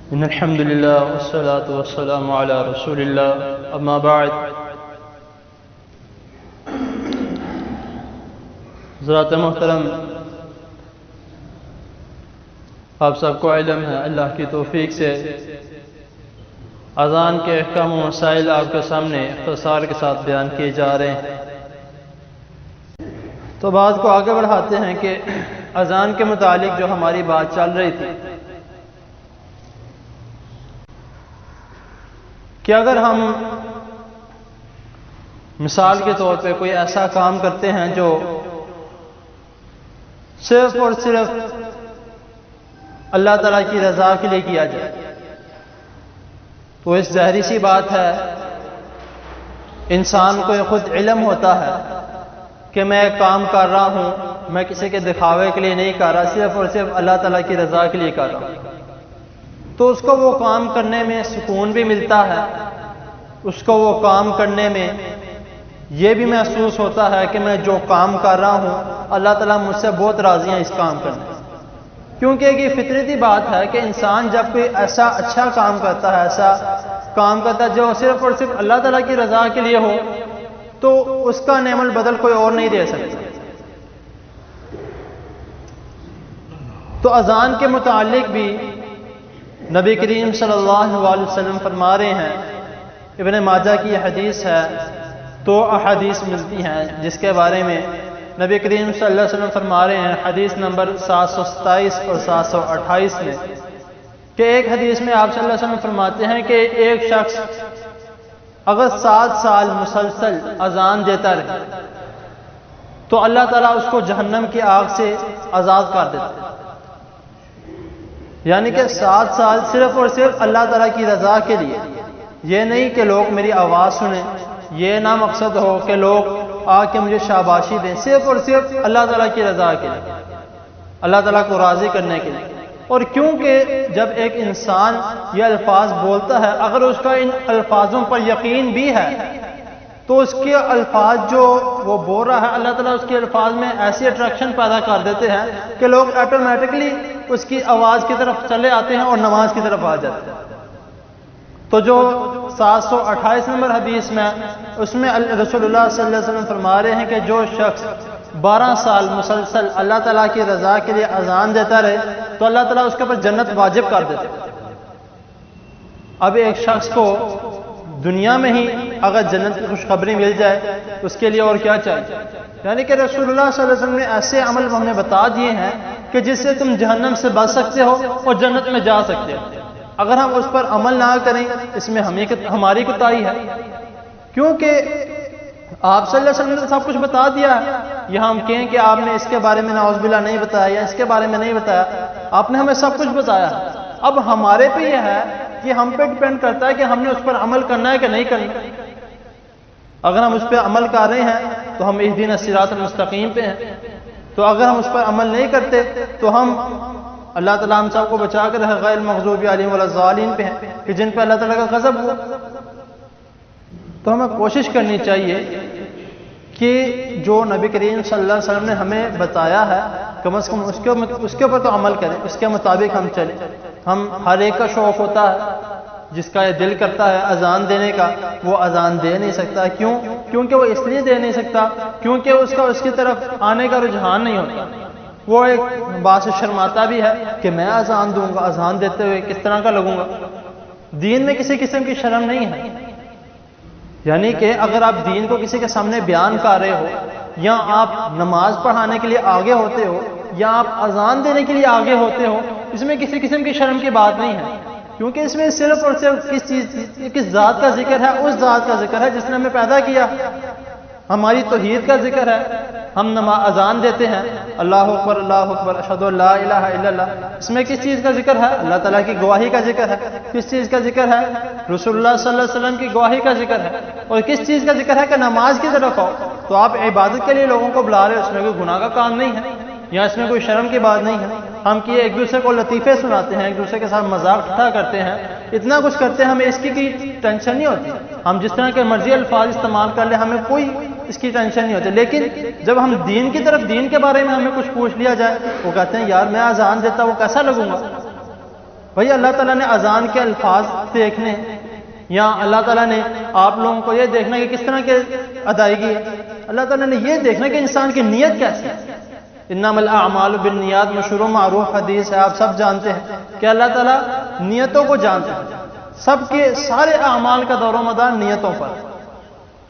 إن الحمد لله والصلاة والسلام على رسول الله أما بعد حضرات محترم، آپ سب کو علم ہے اللہ کی توفیق سے اذان کے احکام و مسائل آپ کے سامنے اختصار کے ساتھ بیان کیے جا رہے ہیں۔ تو بات کو آگے بڑھاتے ہیں کہ اذان کے متعلق جو ہماری بات چل رہی تھی کہ اگر ہم مثال کے طور پہ کوئی ایسا کام کرتے ہیں جو صرف اور صرف اللہ تعالیٰ کی رضا کے لیے کیا جائے، تو اس ظاہری سی بات ہے انسان کو خود علم ہوتا ہے کہ میں ایک کام کر رہا ہوں، میں کسی کے دکھاوے کے لیے نہیں کر رہا، صرف اور صرف اللہ تعالیٰ کی رضا کے لیے کر رہا ہوں، تو اس کو وہ کام کرنے میں سکون بھی ملتا ہے، اس کو وہ کام کرنے میں یہ بھی محسوس ہوتا ہے کہ میں جو کام کر رہا ہوں اللہ تعالیٰ مجھ سے بہت راضی ہیں اس کام کرنے میں، کیونکہ یہ فطرتی بات ہے کہ انسان جب کوئی ایسا اچھا کام کرتا ہے، ایسا کام کرتا ہے جو صرف اور صرف اللہ تعالیٰ کی رضا کے لیے ہو، تو اس کا نعم البدل کوئی اور نہیں دے سکتا۔ تو اذان کے متعلق بھی نبی کریم صلی اللہ علیہ وسلم فرما رہے ہیں، ابن ماجہ کی یہ حدیث ہے، تو احادیث ملتی ہیں جس کے بارے میں نبی کریم صلی اللہ علیہ وسلم فرما رہے ہیں، حدیث نمبر 727 اور 728 میں، کہ ایک حدیث میں آپ صلی اللہ علیہ وسلم فرماتے ہیں کہ ایک شخص اگر 7 سال مسلسل اذان دیتا رہے تو اللہ تعالیٰ اس کو جہنم کی آگ سے آزاد کر دیتا ہے، یعنی کہ 7 سال صرف اور صرف اللہ تعالیٰ کی رضا کے لیے، یہ نہیں کہ لوگ میری آواز سنیں، یہ نہ مقصد ہو کہ لوگ آ کے مجھے شاباشی دیں، صرف اور صرف اللہ تعالیٰ کی رضا کے لیے، اللہ تعالیٰ کو راضی کرنے کے لیے۔ اور کیونکہ جب ایک انسان یہ الفاظ بولتا ہے، اگر اس کا ان الفاظوں پر یقین بھی ہے تو اس کے الفاظ جو وہ بول رہا ہے اللہ تعالیٰ اس کے الفاظ میں ایسی اٹریکشن پیدا کر دیتے ہیں کہ لوگ آٹومیٹکلی اس کی آواز کی طرف چلے آتے ہیں اور نماز کی طرف آ جاتے ہیں۔ تو جو 728 نمبر حدیث میں اس میں رسول اللہ صلی اللہ علیہ وسلم فرما رہے ہیں کہ جو شخص 12 سال مسلسل اللہ تعالیٰ کی رضا کے لیے اذان دیتا رہے تو اللہ تعالیٰ اس کے اوپر جنت واجب کر دیتا ہے۔ اب ایک شخص کو دنیا میں ہی اگر جنت کی خوشخبری مل جائے تو اس کے لیے اور کیا چاہیے؟ یعنی کہ رسول اللہ صلی اللہ علیہ وسلم نے ایسے عمل ہمیں بتا دیے ہیں کہ جس سے تم جہنم سے بچ سکتے ہو اور جنت میں جا سکتے ہو۔ اگر ہم اس پر عمل نہ کریں اس میں ہماری کوتاہی ہے، کیونکہ آپ صلی اللہ علیہ وسلم نے سب کچھ بتا دیا ہے۔ یہاں ہم کہیں کہ آپ نے اس کے بارے میں نعوذ باللہ نہیں بتایا یا اس کے بارے میں نہیں بتایا، آپ نے ہمیں سب کچھ بتایا۔ اب ہمارے پہ یہ ہے کہ ہم پہ ڈیپینڈ کرتا ہے کہ ہم نے اس پر عمل کرنا ہے کہ نہیں کرنا۔ اگر ہم اس پہ عمل کر رہے ہیں تو ہم اہدنا الصراط المستقیم پہ ہیں، تو اگر ہم اس پر عمل نہیں کرتے تو ہم اللہ تعالیٰ ہم سب کو بچا کر غیر المغضوب علیہم ولا الضالین پہ ہیں کہ جن پہ اللہ تعالیٰ کا غضب ہوا۔ تو ہمیں کوشش کرنی چاہیے کہ جو نبی کریم صلی اللہ علیہ وسلم نے ہمیں بتایا ہے کم از کم اس کے اوپر تو عمل کریں، اس کے مطابق ہم چلیں۔ ہم ہر ایک کا شوق ہوتا ہے، جس کا یہ دل کرتا ہے اذان دینے کا وہ اذان دے نہیں سکتا، کیونکہ وہ اس لیے دے نہیں سکتا کیونکہ اس کی طرف آنے کا رجحان نہیں ہوتا، وہ ایک بات سے شرماتا بھی ہے کہ میں اذان دوں گا، اذان دیتے ہوئے کس طرح کا لگوں گا۔ دین میں کسی قسم کی شرم نہیں ہے، یعنی کہ اگر آپ دین کو کسی کے سامنے بیان کر رہے ہو یا آپ نماز پڑھانے کے لیے آگے ہوتے ہو یا آپ اذان دینے کے لیے آگے ہوتے ہو، اس میں کسی قسم کی شرم کی بات نہیں ہے، کیونکہ اس میں صرف اور صرف کس ذات کا ذکر ہے، اس ذات کا ذکر ہے جس نے ہمیں پیدا کیا، ہماری توحید کا ذکر ہے۔ ہم اذان دیتے ہیں اللہ اکبر اللہ اکبر اشہد ان لا الہ الا اللہ، اس میں کس چیز کا ذکر ہے؟ اللہ تعالیٰ کی گواہی کا ذکر ہے۔ کس چیز کا ذکر ہے؟ رسول اللہ صلی اللہ علیہ وسلم کی گواہی کا ذکر ہے۔ اور کس چیز کا ذکر ہے کہ نماز کی طرف آؤ، تو آپ عبادت کے لیے لوگوں کو بلا رہے ہو، اس میں کوئی گناہ کا کام نہیں ہے یا اس میں کوئی شرم کی بات نہیں ہے۔ ہم کہ ایک دوسرے کو لطیفے سناتے ہیں، ایک دوسرے کے ساتھ مذاق ٹھٹھا کرتے ہیں، اتنا کچھ کرتے ہیں، ہمیں اس کی ٹینشن نہیں ہوتی، ہم جس طرح کے مرضی الفاظ استعمال کر لیں ہمیں کوئی اس کی ٹینشن نہیں ہوتی۔ لیکن جب ہم دین کی طرف، دین کے بارے میں ہمیں کچھ پوچھ لیا جائے، وہ کہتے ہیں یار میں اذان دیتا وہ کیسا لگوں گا، بھئی اللہ تعالیٰ نے اذان کے الفاظ دیکھنے، یا اللہ تعالیٰ نے آپ لوگوں کو یہ دیکھنا کہ کس طرح کے ادائیگی ہے، اللہ تعالیٰ نے یہ دیکھنا کہ انسان کی نیت کیسی ہے۔ انما الاعمال بالنیات مشہور و معروف حدیث ہے، آپ سب جانتے ہیں کہ اللہ تعالیٰ نیتوں کو جانتے ہیں، سب کے سارے اعمال کا دور و مدار نیتوں پر۔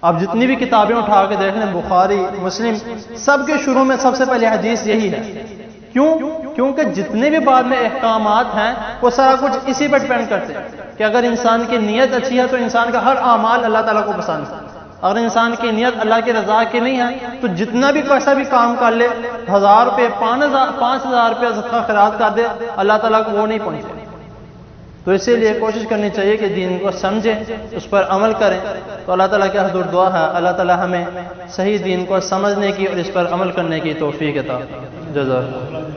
آپ جتنی بھی کتابیں اٹھا کے دیکھ لیں، بخاری، مسلم، سب کے شروع میں سب سے پہلے حدیث یہی ہے۔ کیوں؟ کیونکہ جتنے بھی بعد میں احکامات ہیں وہ سارا کچھ اسی پر ڈپینڈ کرتے ہیں کہ اگر انسان کی نیت اچھی ہے تو انسان کا ہر اعمال اللہ تعالیٰ کو پسند ہے۔ اگر انسان کی نیت اللہ کی رضا کی نہیں ہے تو جتنا بھی پیسہ بھی کام کر لے، 1000 روپے 5000 روپے صدقہ خیرات کر دے، اللہ تعالیٰ کو وہ نہیں پہنچے۔ تو اسی لیے کوشش کرنی چاہیے کہ دین کو سمجھیں، اس پر عمل کریں۔ تو اللہ تعالیٰ کے حضور دعا ہے اللہ تعالیٰ ہمیں صحیح دین کو سمجھنے کی اور اس پر عمل کرنے کی توفیق عطا۔ جزاک اللہ۔